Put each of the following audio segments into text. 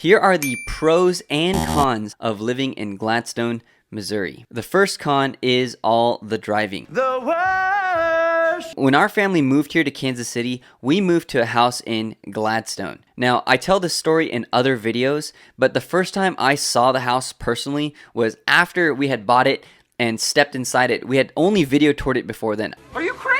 Here are the pros and cons of living in Gladstone, Missouri. The first con is all the driving. The worst! When our family moved here to Kansas City, we moved to a house in Gladstone. Now, I tell this story in other videos, but the first time I saw the house personally was after we had bought it and stepped inside it. We had only video toured it before then. Are you crazy?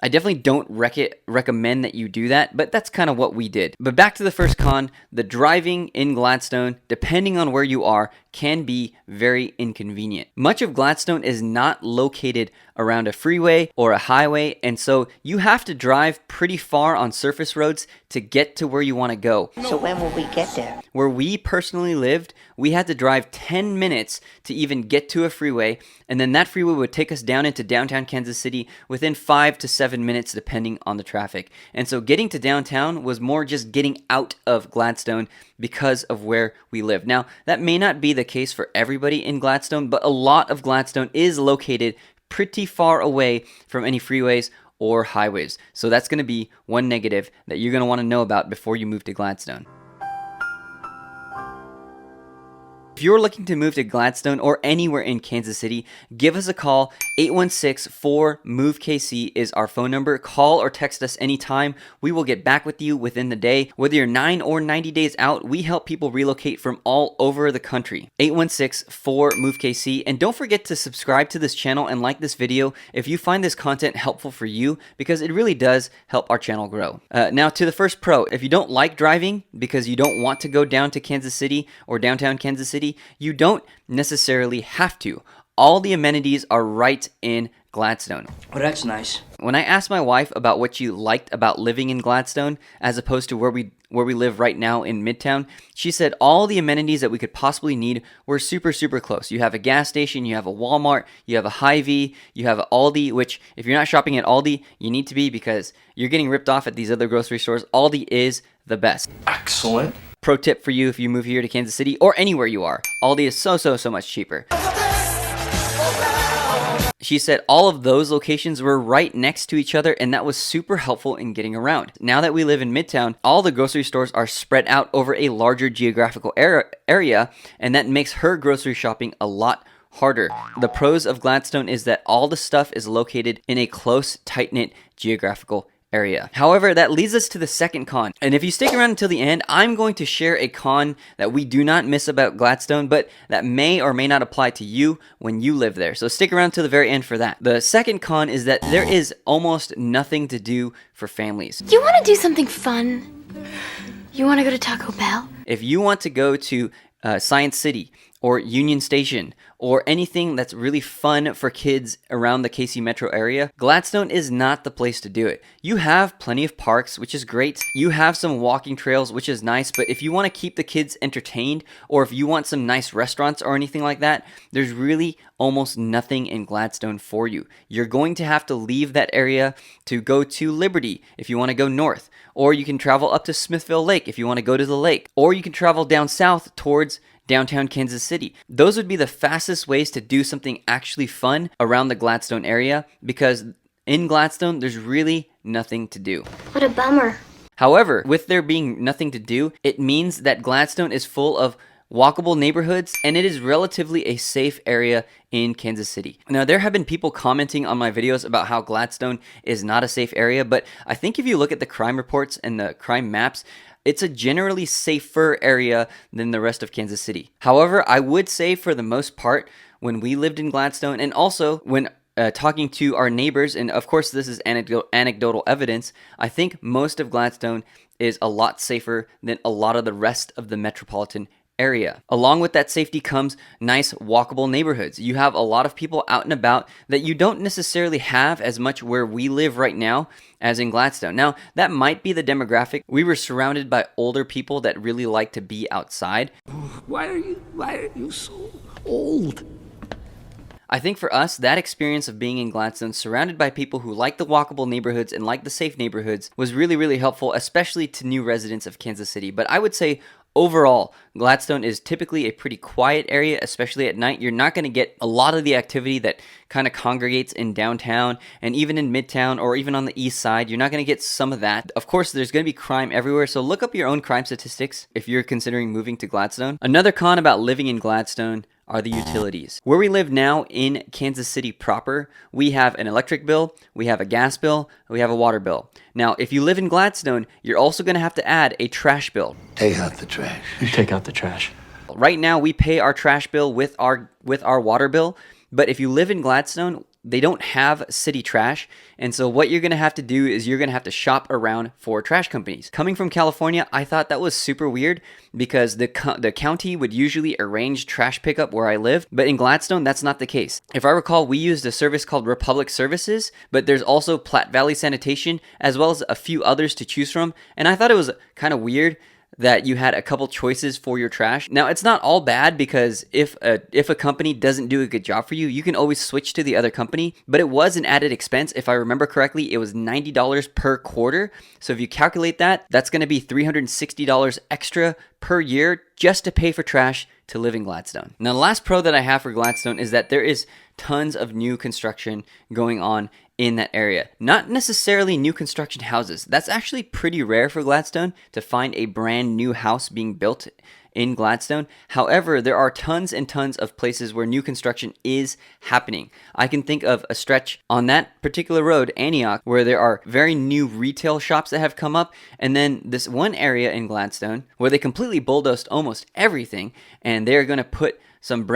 I definitely don't recommend that you do that, but that's kind of what we did. But back to the first con, the driving in Gladstone, depending on where you are, can be very inconvenient. Much of Gladstone is not located around a freeway or a highway, and so you have to drive pretty far on surface roads to get to where you want to go. So when will we get there? Where we personally lived, we had to drive 10 minutes to even get to a freeway, and then that freeway would take us down into downtown Kansas City within 5 to 7 minutes depending on the traffic. And so getting to downtown was more just getting out of Gladstone because of where we live. Now, that may not be the case for everybody in Gladstone, but a lot of Gladstone is located pretty far away from any freeways or highways. So that's going to be one negative that you're going to want to know about before you move to Gladstone. If you're looking to move to Gladstone or anywhere in Kansas City, give us a call. 816-4-MOVE-KC is our phone number. Call or text us anytime. We will get back with you within the day. Whether you're 9 or 90 days out, we help people relocate from all over the country. 816-4-MOVE-KC. And don't forget to subscribe to this channel and like this video if you find this content helpful for you, because it really does help our channel grow. Now to the first pro. If you don't like driving because you don't want to go down to Kansas City or downtown Kansas City, you don't necessarily have to. All the amenities are right in Gladstone. Well, that's nice. When I asked my wife about what she liked about living in Gladstone as opposed to where we live right now in Midtown, she said all the amenities that we could possibly need were super close. You have a gas station, you have a Walmart, you have a Hy-Vee, you have Aldi, which if you're not shopping at Aldi, you need to be, because you're getting ripped off at these other grocery stores. Aldi is the best. Excellent. Pro tip for you if you move here to Kansas City or anywhere you are, Aldi is so much cheaper. She said all of those locations were right next to each other, and that was super helpful in getting around. Now that we live in Midtown, all the grocery stores are spread out over a larger geographical area, and that makes her grocery shopping a lot harder. The pros of Gladstone is that all the stuff is located in a close, tight-knit geographical area. However, that leads us to the second con. And if you stick around until the end, I'm going to share a con that we do not miss about Gladstone, but that may or may not apply to you when you live there. So stick around till the very end for that. The second con is that there is almost nothing to do for families. You want to do something fun? You want to go to Taco Bell? If you want to go to Science City or Union Station or anything that's really fun for kids around the KC metro area, Gladstone is not the place to do it. You have plenty of parks, which is great. You have some walking trails, which is nice, but if you want to keep the kids entertained, or if you want some nice restaurants or anything like that, there's really almost nothing in Gladstone for you. You're going to have to leave that area to go to Liberty if you want to go north, or you can travel up to Smithville Lake if you want to go to the lake, or you can travel down south towards downtown Kansas City. Those would be the fastest ways to do something actually fun around the Gladstone area, because in Gladstone, there's really nothing to do. What a bummer. However, with there being nothing to do, it means that Gladstone is full of walkable neighborhoods, and it is relatively a safe area in Kansas City. Now, there have been people commenting on my videos about how Gladstone is not a safe area, but I think if you look at the crime reports and the crime maps, it's a generally safer area than the rest of Kansas City. However, I would say for the most part, when we lived in Gladstone, and also when talking to our neighbors, and of course this is anecdotal evidence, I think most of Gladstone is a lot safer than a lot of the rest of the metropolitan area. Along with that safety comes nice walkable neighborhoods. You have a lot of people out and about that you don't necessarily have as much where we live right now as in Gladstone. Now, that might be the demographic. We were surrounded by older people that really like to be outside. Why are you so old? I think for us, that experience of being in Gladstone, surrounded by people who like the walkable neighborhoods and like the safe neighborhoods, was really helpful, especially to new residents of Kansas City. But I would say Overall, Gladstone is typically a pretty quiet area, especially at night. You're not going to get a lot of the activity that kind of congregates in downtown and even in Midtown or even on the east side. You're not going to get some of that. Of course, there's going to be crime everywhere, so look up your own crime statistics if you're considering moving to Gladstone. Another con about living in Gladstone are the utilities. Where we live now in Kansas City proper, we have an electric bill, we have a gas bill, we have a water bill. Now, if you live in Gladstone, you're also going to have to add a trash bill. Take out the trash. Take out the trash. Right now, we pay our trash bill with our water bill, but if you live in Gladstone, they don't have city trash, and so what you're going to have to do is you're going to have to shop around for trash companies. Coming from California, I thought that was super weird because the county would usually arrange trash pickup where I live, but in Gladstone, that's not the case. If I recall, we used a service called Republic Services, but there's also Platte Valley Sanitation, as well as a few others to choose from, and I thought it was kind of weird that you had a couple choices for your trash. Now, it's not all bad because if a company doesn't do a good job for you, you can always switch to the other company, but it was an added expense. If I remember correctly, it was $90 per quarter. So if you calculate that, that's going to be $360 extra per year just to pay for trash to live in Gladstone. Now, the last pro that I have for Gladstone is that there is tons of new construction going on in that area. Not necessarily new construction houses. That's actually pretty rare for Gladstone to find a brand new house being built in Gladstone. However, there are tons and tons of places where new construction is happening. I can think of a stretch on that particular road, Antioch, where there are very new retail shops that have come up, and then this one area in Gladstone where they completely bulldozed almost everything, and they're going to put some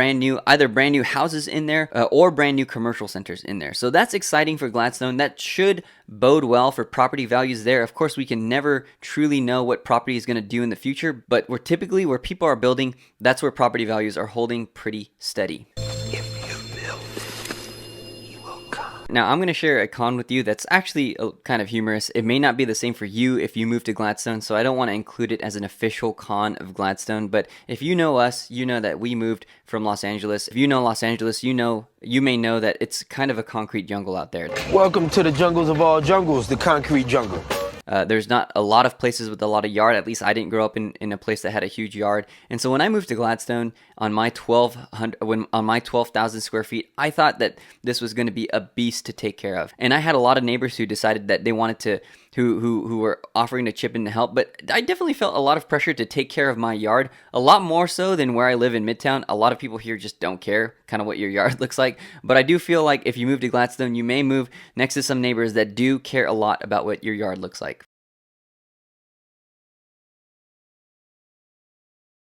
either brand new houses in there or brand new commercial centers in there. So that's exciting for Gladstone. That should bode well for property values there. Of course, we can never truly know what property is going to do in the future, but we're typically where people are building, that's where property values are holding pretty steady. Now, I'm going to share a con with you that's actually kind of humorous. It may not be the same for you if you move to Gladstone, so I don't want to include it as an official con of Gladstone, but if you know us, you know that we moved from Los Angeles. If you know Los Angeles, you may know that it's kind of a concrete jungle out there. Welcome to the jungles of all jungles, the concrete jungle. There's not a lot of places with a lot of yard. At least I didn't grow up in a place that had a huge yard. And so when I moved to Gladstone on my 12,000 square feet, I thought that this was going to be a beast to take care of. And I had a lot of neighbors who decided that they wanted to, who were offering to chip in to help. But I definitely felt a lot of pressure to take care of my yard, a lot more so than where I live in Midtown. A lot of people here just don't care kind of what your yard looks like. But I do feel like if you move to Gladstone, you may move next to some neighbors that do care a lot about what your yard looks like.